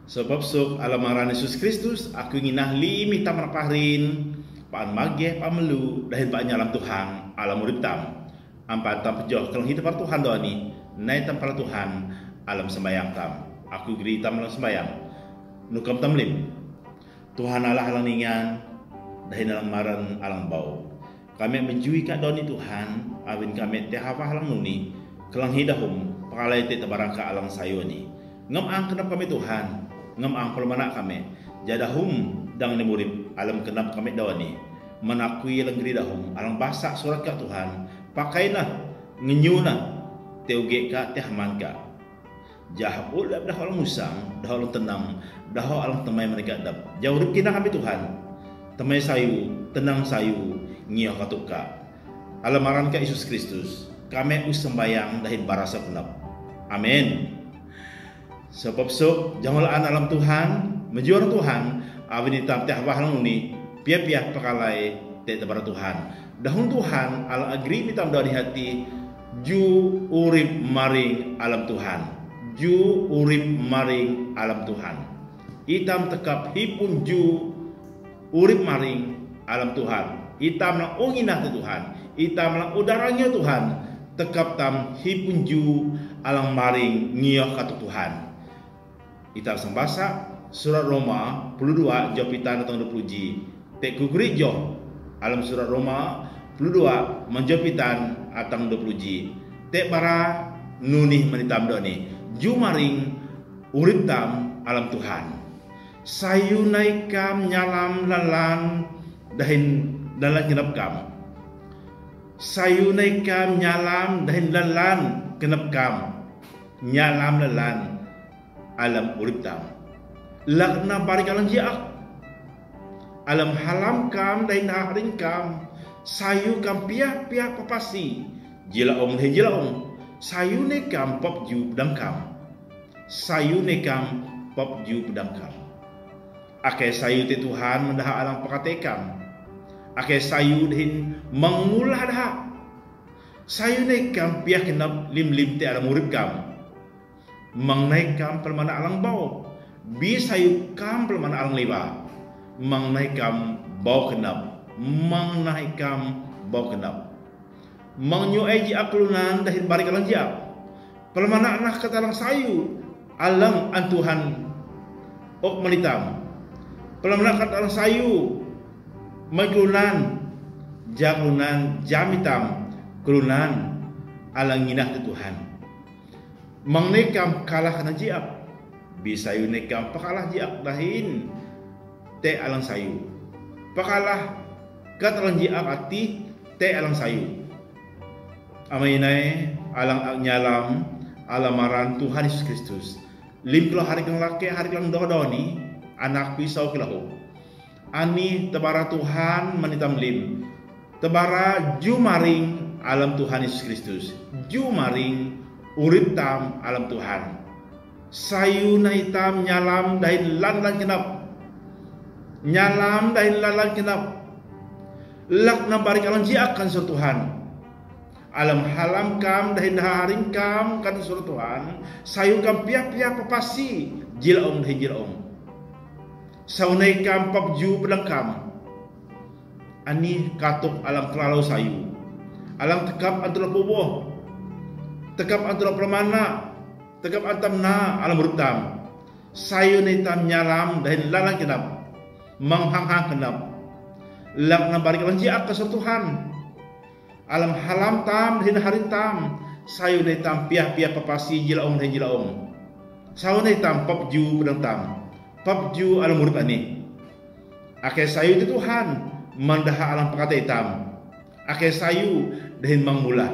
Sebab sok alamaran Yesus Kristus aku ingin ahli mitam raparin paan mageh pamelu dahin paan nyalam Tuhan alam urip tam ampan tam pejoh kalau hidup Tuhan doa ni naik tam para Tuhan alam sembayang tam aku geri tam alam sembayang nukam tam lim Tuhan Allah alang ningan dahin alang maran alang bau kami menjui kat doa ni Tuhan awin kami teh hafah alang nuni kelang hidahum pakalai teh tabarang ka alang sayo ni ngam ang kenap kami Tuhan ngam ang pelmana kami jadahum dang ni murib alam kenap kami dawa ni menakui alang geri dahum alang basak surat ka Tuhan pakailah ngenyuna teuge ka tehman ka jahul dah alang musang dah alang tenang dah alang temai mereka dap jauh urip kina kami Tuhan temai sayu tenang sayu ngioh katuka alamaran ka Yesus Kristus kami us sembayang dahin barasa kenap amin. Sebab sok jangalaan alam Tuhan menjuar Tuhan awin itam teh bahalang ni pia-pia pakalai teh tabara Tuhan dahun Tuhan ala agri mitam dari hati ju urip maring alam Tuhan ju urip maring alam Tuhan itam tekap hipun ju urip maring alam Tuhan itam lang unginah tu Tuhan itam lang udaranya Tuhan tekap tam hipun ju alang maring ngioh katu Tuhan. Itar sembasa surat Roma 22 jopitan atau 20 tek kugri jo alam surat Roma 22 menjopitan atang 20 tek bara nunih menitam doni jumaring urip tam alam Tuhan sayu naikam nyalam lalan dahin dalan kenap kam sayu naikam nyalam dahin lalan kenap kam nyalam lalan alam urip tam lakna bari kalang jiak alam halam kam dahin haring kam sayu kam pia-pia papasi jilaong he jilaong sayu ne kam pop ju pedang kam sayu ne kam pop ju pedang kam ake sayu te Tuhan mendah alam pakate kam ake sayu dahin mengulah dah sayu ne kam pia kenap lim-lim te alam urip kam mangnaikam pelmana alang bau bisayu kam pelmana alang liba mangnaikam bau kenap mangnaikam bau kenap mangnyu aji aklunan dahin barik alang jiap pelmana anak katalang sayu alang antuhan ok melitam pelmana katalang sayu maglunan jaklunan jamitam kelunan alang nginah tu Tuhan mangnekam kalah kena jiap bisayu nekam pakalah jiap dahin te alang sayu pakalah katalang jiap ati te alang sayu amainai alang nyalam alamaran Tuhan Yesus Kristus 50 hari kang laki hari kang doni anak pisau kilahu ani tebara Tuhan menitam lim tebara jumaring alam Tuhan Yesus Kristus jumaring urip tam alam Tuhan sayu na hitam nyalam dahin lan kenap nyalam dahin lan kenap lak na barik alam jiakan sur Tuhan alam halam kam dahin haring kam kan sur Tuhan sayu kam pia-pia papasi jilaong dahin jilaong saunay kam papju pedang kam ani katuk alam kelalau sayu alam tekap antara puboh tekap antara permana tekap antam na alam urtam sayu ni tam nyalam dahin lalang kenap manghang-hang kenap lak na barik alang jiak ke Tuhan alam halam tam dahin harin tam sayu ni tam pia-pia papasi jilaong dahin jilaong sayu ni tam papju pedang tam papju alam urip ani ake sayu itu Tuhan mandaha alam pakata hitam ake sayu dahin mangmula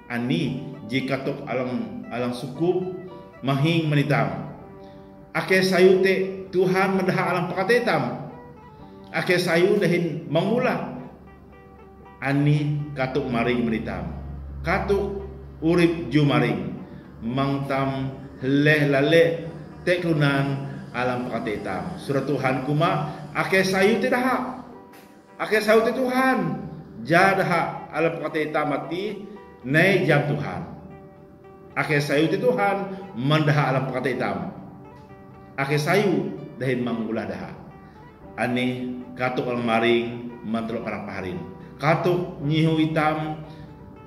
ani jika tok alang sukup mahing menitam ake sayu te Tuhan mendah alam pakatetam ake sayu dahin mangmula ani katuk maring menitam katuk urip ju maring mangtam leh lale teklunan alam pakatetam surat Tuhan kuma ake sayu te dah ake sayu te Tuhan jadah alam pakatetam mati nei jam Tuhan ake sayu ti Tuhan mandah alam pakata hitam ake sayu dahin mangulah daha. Ani katuk alang maring mantelok parang paharin. Katuk nyihu hitam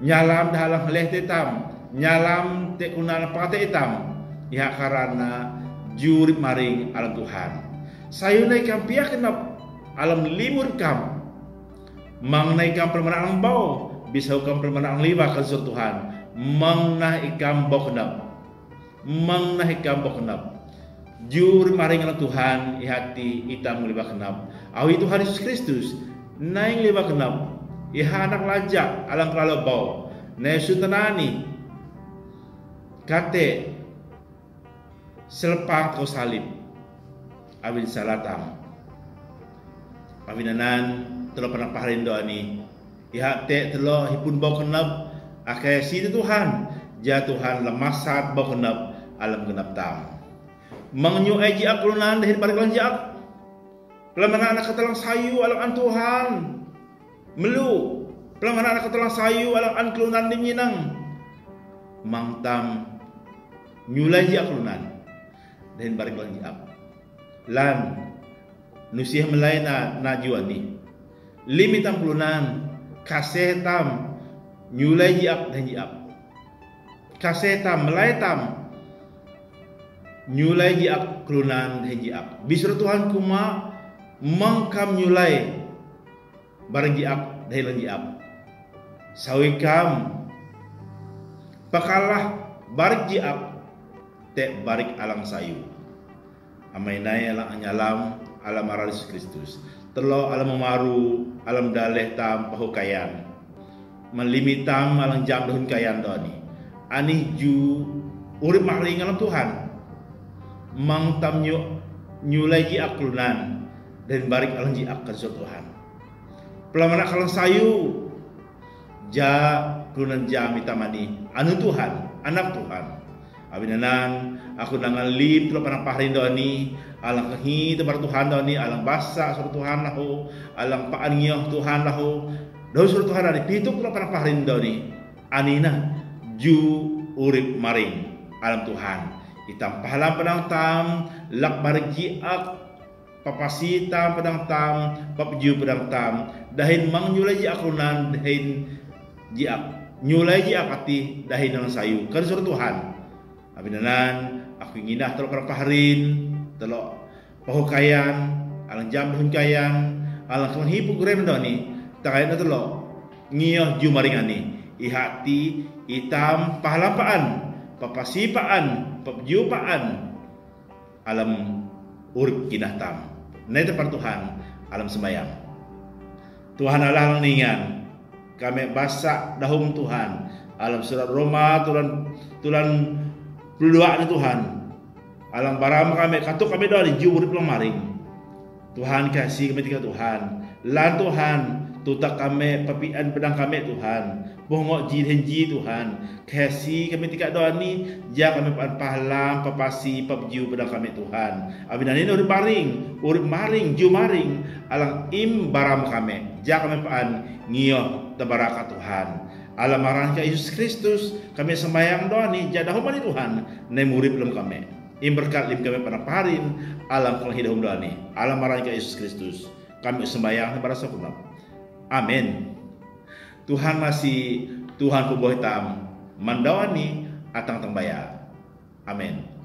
nyalam dahalang leh hitam nyalam te kunana pakate hitam. Ya karena jurip maring alam Tuhan. Sayu naikam pihak kenap alam limur kam. Mang naikam permenang bau bisa ukam permenang liwa ke sur Tuhan. Mang naikam bau kenap. Mang naikam bau kenap. Jurip maring alam Tuhan ihati hitam liwa kenap. Awi Tuhan Yesus Kristus naing liwa kenap. Iha anak lajak alam kalau bau. Nesu tenani kate selepang kau salib awin salatam awinanan telo pernah paharin doa ni iha te telo hipun bau kenap akai si Tuhan ja Tuhan lemasat bau kenap alam genap tam mengnyu aji aklunan dahin balik lanjak pelamana anak katalang sayu alam an Tuhan melu pelamana anak katalang sayu alam an kelunan dinginang mangtam nyulai ji aklunan dan balik lagi ap lan nusiah melai na juan ni limitam kelunan kasetam nyulai ji ap dan ji ap kasetam melai tam nyulai ji ap kelunan dan ji ap bisur Tuhan kuma mangkam nyulai barang ji ap dan ji ap sawikam pakalah barik ji ap te barik alang sayu amai nai alang anyalam alam arah Yesus Kristus telo alam memaru alam daleh tam pahukayan melimitam alang jam dohun kayan doni ani ju urip maring alam Tuhan mang tam nyulai ji aklunan dan barik alang ji akan Tuhan pelamana kalang sayu ja klunan jami tamani anu Tuhan anak Tuhan abinanan aku nangan lim telo panang paharin doni alang kehi tebar Tuhan doni alang basa sur Tuhan lahu alang paan ngioh Tuhan lahu do sur Tuhan ani pituk telo panang paharin doni anina ju urip maring alam Tuhan itam pahalam pedang tam lak barik jiak papasita pedang tam papju pedang tam dahin mang nyulai ji aklunan dahin jiak nyulai jiak ati dahin nang sayu kan sur Tuhan abinanan aku inginah telo paharin telo pahukayan alang jam dohun kayan alang kelang hipu grem doni takayana telo ngioh jumaringani ihati itam pahalampaan papasipaan papjupaan alam urip kinahtam nai tepar Tuhan alam sembayang Tuhan Allah ningan kami basak dahum Tuhan alam surat Roma tulan berdoa ni Tuhan alang baram kami katuk kami doa di jurip lemaring Tuhan kasih kami tiga Tuhan lan Tuhan tutak kami papian pedang kami Tuhan bongok ji Tuhan kasih kami tiga doa ni ja kami pahalam papasi papju pedang kami Tuhan abinani urip maring ju maring alang im baram kami ja kami paan ngioh tabaraka Tuhan alam marah ke Yesus Kristus kami sembahyang doa ni jadah humani Tuhan nai murip lem kami im berkat lim kami pada paharin alam kelang hidahum doa ni alam marah ke Yesus Kristus kami sembahyang pada sakunap amin Tuhan masih Tuhan kuboh hitam mandawani atang tembaya amin.